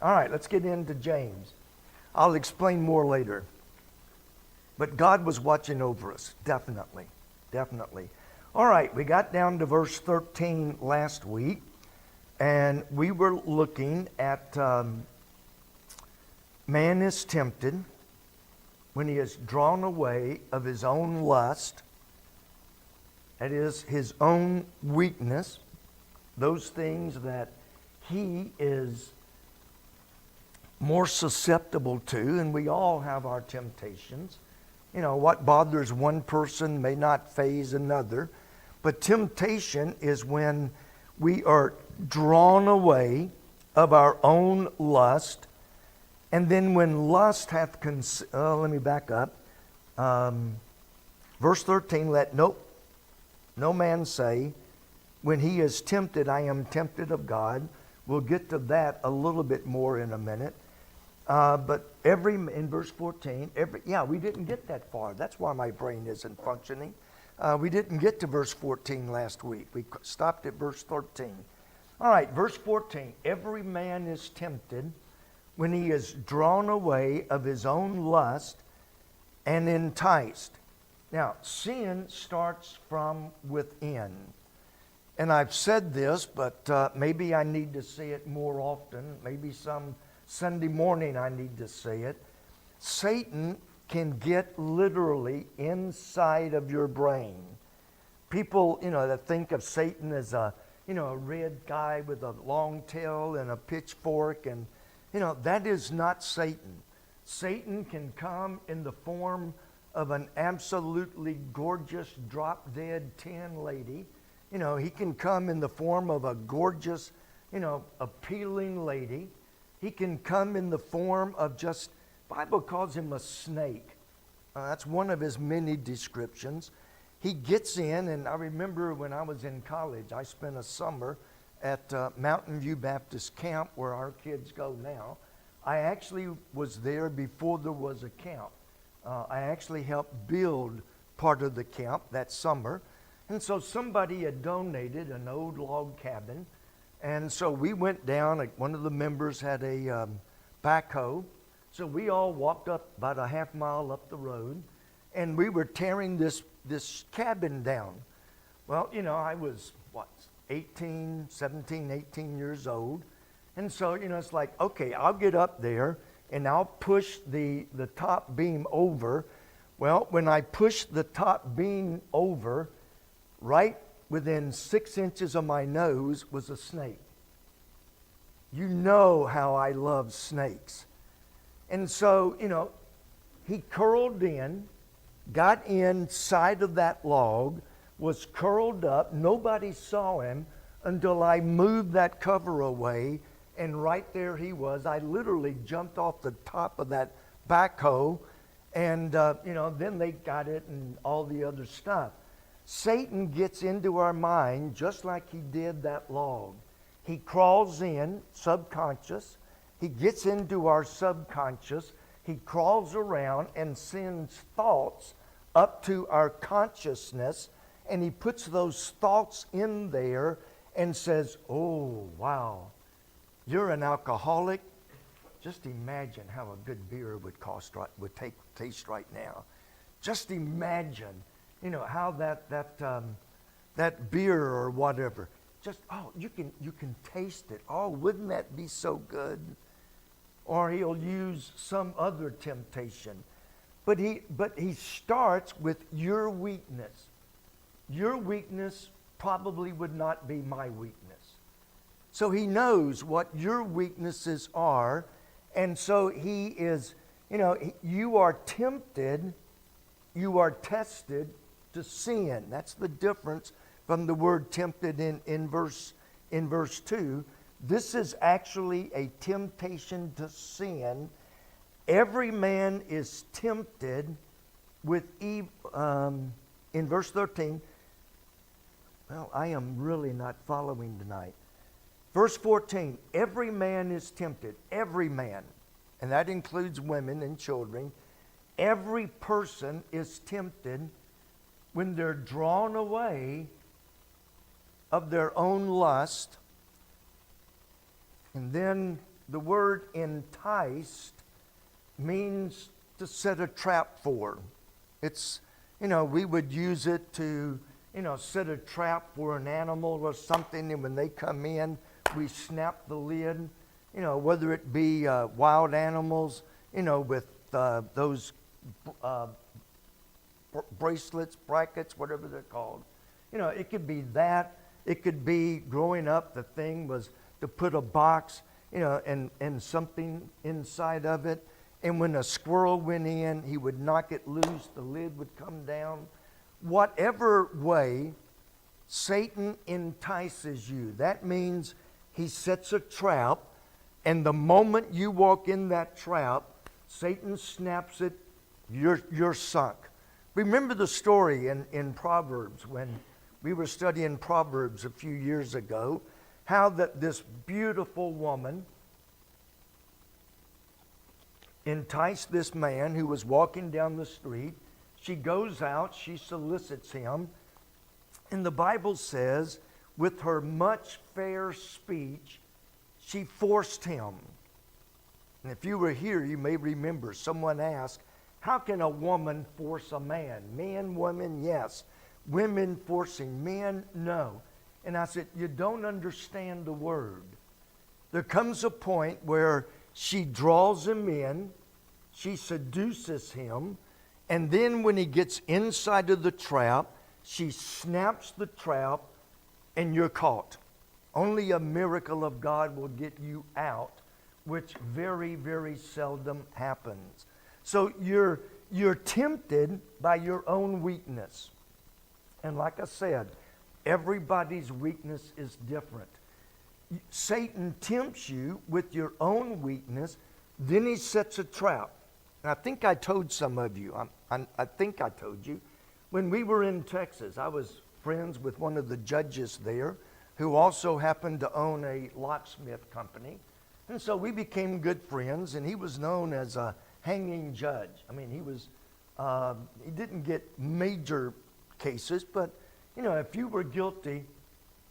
All right, let's get into James. I'll explain more later. But God was watching over us, definitely, definitely. All right, we got down to verse 13 last week, and we were looking at man is tempted when he is drawn away of his own lust, that is, his own weakness, those things that he is more susceptible to, and we all have our temptations. You know, what bothers one person may not faze another, but temptation is when we are drawn away of our own lust, and then when lust hath let me back up. Verse 13, let no man say, when he is tempted, I am tempted of God. We'll get to that a little bit more in a minute. But in verse 14, we didn't get that far. That's why my brain isn't functioning. We didn't get to verse 14 last week. We stopped at verse 13. All right, verse 14. Every man is tempted when he is drawn away of his own lust and enticed. Now, sin starts from within. And I've said this, but maybe I need to say it more often. Maybe some Sunday morning I need to say it. Satan can get literally inside of your brain. People, that think of Satan as a red guy with a long tail and a pitchfork, and that is not Satan. Satan can come in the form of an absolutely gorgeous, drop-dead tan lady. He can come in the form of a gorgeous, appealing lady. He can come in the form of Bible calls him a snake. That's one of his many descriptions. He gets in, and I remember when I was in college, I spent a summer at Mountain View Baptist Camp, where our kids go now. I actually was there before there was a camp. I actually helped build part of the camp that summer. And so somebody had donated an old log cabin. And so we went down. One of the members had a backhoe. So we all walked up about a half mile up the road. And we were tearing this cabin down. Well, I was, 17, 18 years old. And so, it's like, okay, I'll get up there and I'll push the top beam over. Well, when I pushed the top beam over, right within 6 inches of my nose was a snake. You know how I love snakes. And so, he curled in, got inside of that log, was curled up. Nobody saw him until I moved that cover away, and right there he was. I literally jumped off the top of that backhoe, and, then they got it and all the other stuff. Satan gets into our mind just like he did that log. He crawls in, subconscious. He gets into our subconscious. He crawls around and sends thoughts up to our consciousness, and he puts those thoughts in there and says, oh, wow, you're an alcoholic. Just imagine how a good beer would taste right now. Just imagine, how that beer or whatever, you can taste it. Oh, wouldn't that be so good? Or he'll use some other temptation. But he starts with your weakness. Your weakness probably would not be my weakness. So he knows what your weaknesses are, and so he is, you are tempted, you are tested to sin. That's the difference from the word tempted in verse 2. This is actually a temptation to sin. Every man is tempted with evil. In verse 13, well, I am really not following tonight. Verse 14, every man is tempted. Every man. And that includes women and children. Every person is tempted when they're drawn away of their own lust. And then the word enticed means to set a trap for. It's, we would use it to, set a trap for an animal or something, and when they come in, we snap the lid, whether it be wild animals, with those bracelets, brackets, whatever they're called. It could be that. It could be growing up, the thing was to put a box, and something inside of it. And when a squirrel went in, he would knock it loose, the lid would come down. Whatever way Satan entices you, that means he sets a trap, and the moment you walk in that trap, Satan snaps it, you're sunk. Remember the story in Proverbs when we were studying Proverbs a few years ago, how that this beautiful woman enticed this man who was walking down the street. She goes out, she solicits him, and the Bible says, with her much fair speech, she forced him. And if you were here, you may remember someone asked, how can a woman force a man? Man, woman, yes. Women forcing men, no. And I said, you don't understand the word. There comes a point where she draws him in, she seduces him, and then when he gets inside of the trap, she snaps the trap and you're caught. Only a miracle of God will get you out, which very, very seldom happens. So you're tempted by your own weakness. And like I said, everybody's weakness is different. Satan tempts you with your own weakness, then he sets a trap. And I think I told some of you, I think I told you, when we were in Texas, I was friends with one of the judges there who also happened to own a locksmith company. And so we became good friends, and he was known as a hanging judge. I mean, he didn't get major cases, but, if you were guilty,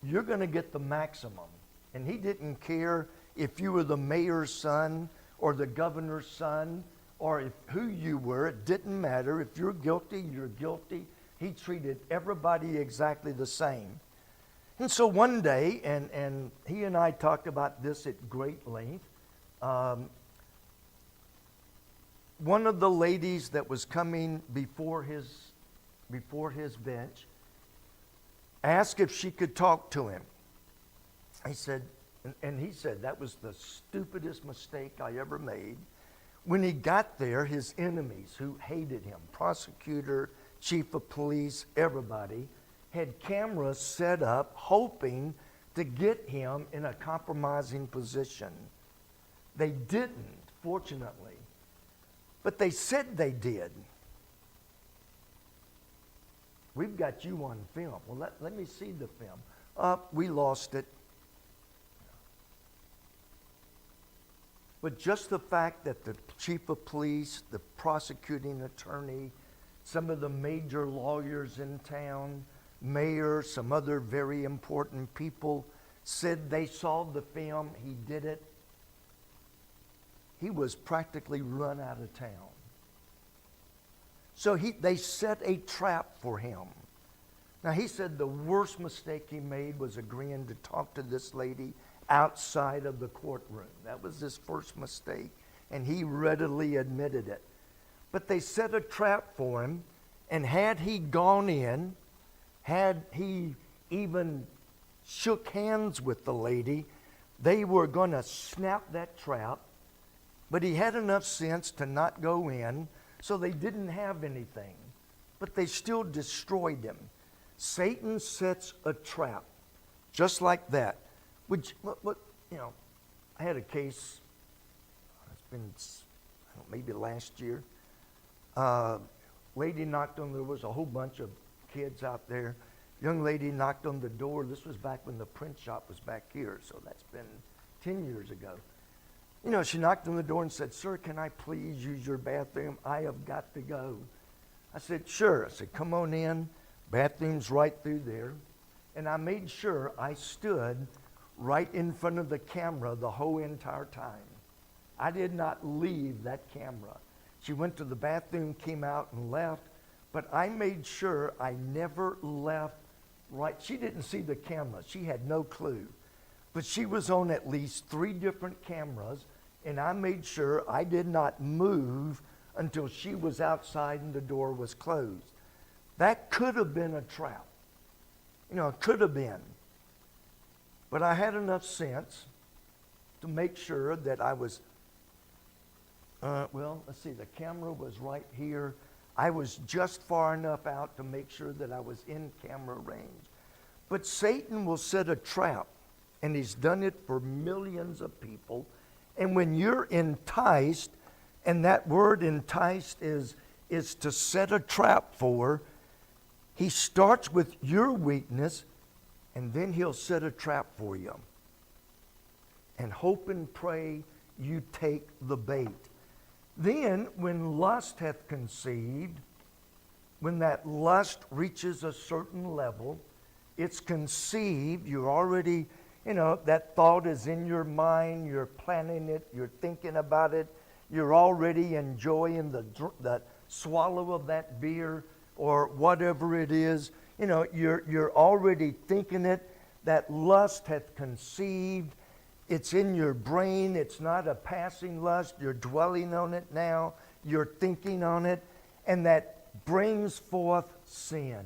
you're going to get the maximum. And he didn't care if you were the mayor's son or the governor's son or who you were. It didn't matter. If you're guilty, you're guilty. He treated everybody exactly the same. And so one day, and he and I talked about this at great length, one of the ladies that was coming before his bench asked if she could talk to him. He said, and he said, that was the stupidest mistake I ever made. When he got there, his enemies who hated him, prosecutor, chief of police, everybody, had cameras set up hoping to get him in a compromising position. They didn't, fortunately. But they said they did. We've got you on film. Well, let me see the film. We lost it. But just the fact that the chief of police, the prosecuting attorney, some of the major lawyers in town, mayor, some other very important people said they saw the film, he did it. He was practically run out of town. So they set a trap for him. Now he said the worst mistake he made was agreeing to talk to this lady outside of the courtroom. That was his first mistake, and he readily admitted it. But they set a trap for him, and had he gone in, had he even shook hands with the lady, they were going to snap that trap. But he had enough sense to not go in, so they didn't have anything. But they still destroyed him. Satan sets a trap, just like that. Which, I had a case, it's been, maybe last year. Lady knocked on, there was a whole bunch of kids out there. Young lady knocked on the door. This was back when the print shop was back here, so that's been 10 years ago. She knocked on the door and said, "Sir, can I please use your bathroom? I have got to go." I said, "Sure." I said, "Come on in. Bathroom's right through there." And I made sure I stood right in front of the camera the whole entire time. I did not leave that camera. She went to the bathroom, came out, and left, but I made sure I never left right. She didn't see the camera. She had no clue. But she was on at least 3 different cameras, and I made sure I did not move until she was outside and the door was closed. That could have been a trap. You know, it could have been. But I had enough sense to make sure that I was, let's see, the camera was right here. I was just far enough out to make sure that I was in camera range. But Satan will set a trap, and he's done it for millions of people. And when you're enticed, and that word enticed is to set a trap for, he starts with your weakness, and then he'll set a trap for you. And hope and pray you take the bait. Then, when lust hath conceived, when that lust reaches a certain level, it's conceived, you're already, that thought is in your mind, you're planning it, you're thinking about it, you're already enjoying the swallow of that beer or whatever it is. You're already thinking it. That lust hath conceived. It's in your brain. It's not a passing lust. You're dwelling on it now. You're thinking on it. And that brings forth sin.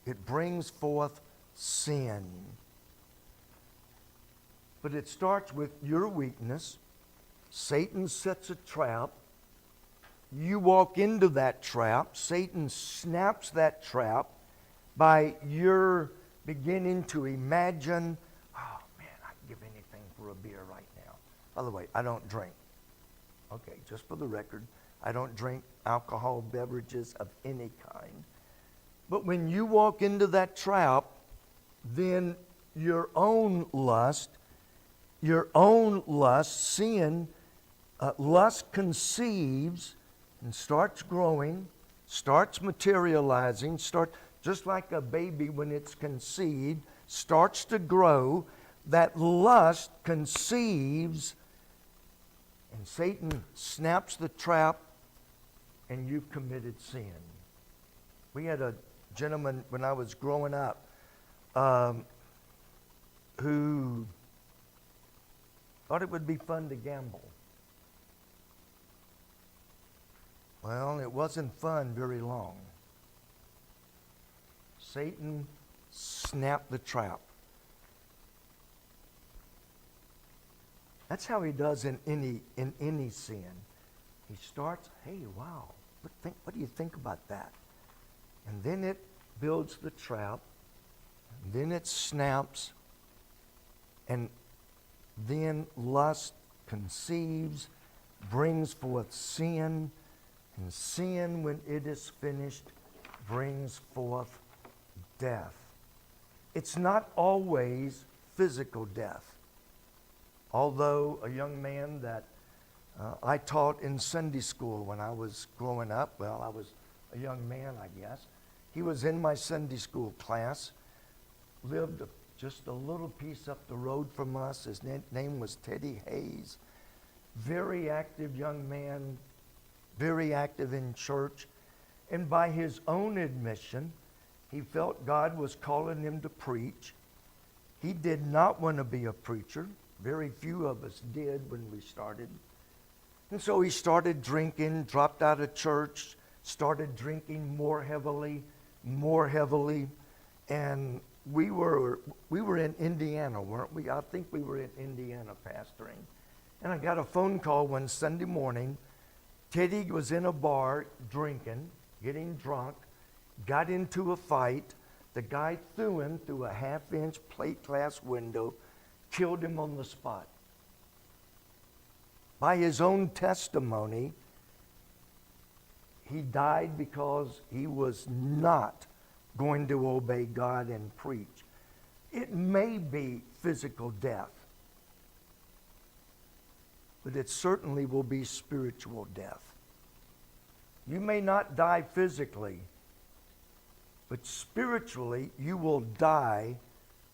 It brings forth sin. But it starts with your weakness. Satan sets a trap. You walk into that trap. Satan snaps that trap by your beginning to imagine, oh man, I'd give anything for a beer right now. By the way, I don't drink. Okay, just for the record, I don't drink alcohol beverages of any kind. But when you walk into that trap, then your own lust, sin, lust conceives and starts growing, starts materializing, just like a baby when it's conceived, starts to grow. That lust conceives, and Satan snaps the trap, and you've committed sin. We had a gentleman when I was growing up who thought it would be fun to gamble. Well, it wasn't fun very long. Satan snapped the trap. That's how he does in any sin. He starts, hey, wow, what do you think about that? And then it builds the trap, and then it snaps, and then lust conceives, brings forth sin, and sin, when it is finished, brings forth death. It's not always physical death. Although a young man that I taught in Sunday school when I was growing up, well, I was a young man, I guess. He was in my Sunday school class, lived just a little piece up the road from us. His name was Teddy Hayes. Very active young man, very active in church. And by his own admission, he felt God was calling him to preach. He did not want to be a preacher. Very few of us did when we started. And so he started drinking, dropped out of church, started drinking more heavily. And we were in Indiana, weren't we? I think we were in Indiana pastoring. And I got a phone call one Sunday morning. Teddy was in a bar drinking, getting drunk, got into a fight. The guy threw him through a half-inch plate glass window, killed him on the spot. By his own testimony, he died because he was not going to obey God and preach. It may be physical death, but it certainly will be spiritual death. You may not die physically, but spiritually you will die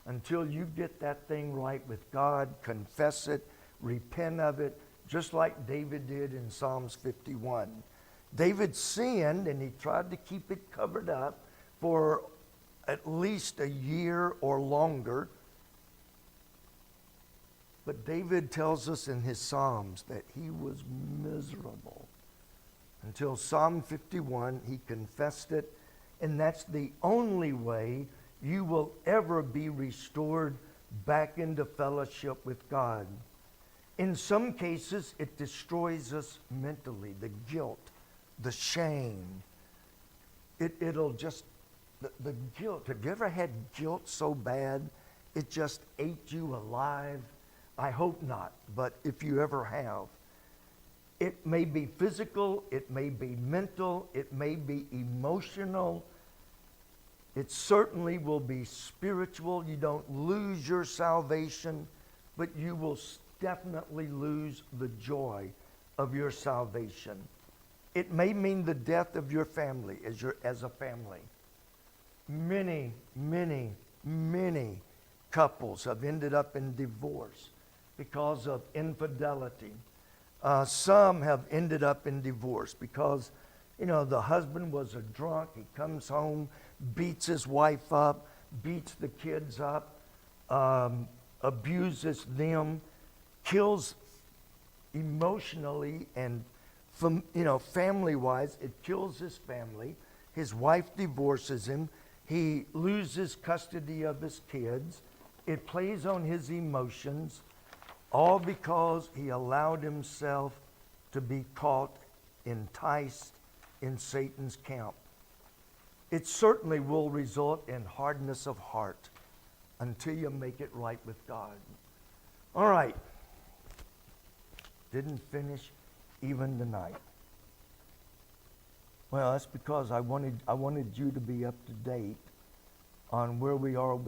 until you get that thing right with God, confess it, repent of it, just like David did in Psalms 51. David sinned and he tried to keep it covered up for at least a year or longer. But David tells us in his Psalms that he was miserable. Until Psalm 51, he confessed it, and that's the only way you will ever be restored back into fellowship with God. In some cases, it destroys us mentally, the guilt, the shame. It'll just, the guilt. Have you ever had guilt so bad it just ate you alive? I hope not, but if you ever have, it may be physical, it may be mental, it may be emotional. It certainly will be spiritual. You don't lose your salvation, but you will definitely lose the joy of your salvation. It may mean the death of your family as a family. Many, many, many couples have ended up in divorce because of infidelity. Some have ended up in divorce because, the husband was a drunk. He comes home, beats his wife up, beats the kids up, abuses them, kills emotionally and, family-wise, it kills his family. His wife divorces him. He loses custody of his kids. It plays on his emotions, all because he allowed himself to be caught, enticed in Satan's camp. It certainly will result in hardness of heart until you make it right with God. All right. Didn't finish even tonight. Well, that's because I wanted you to be up to date on where we are with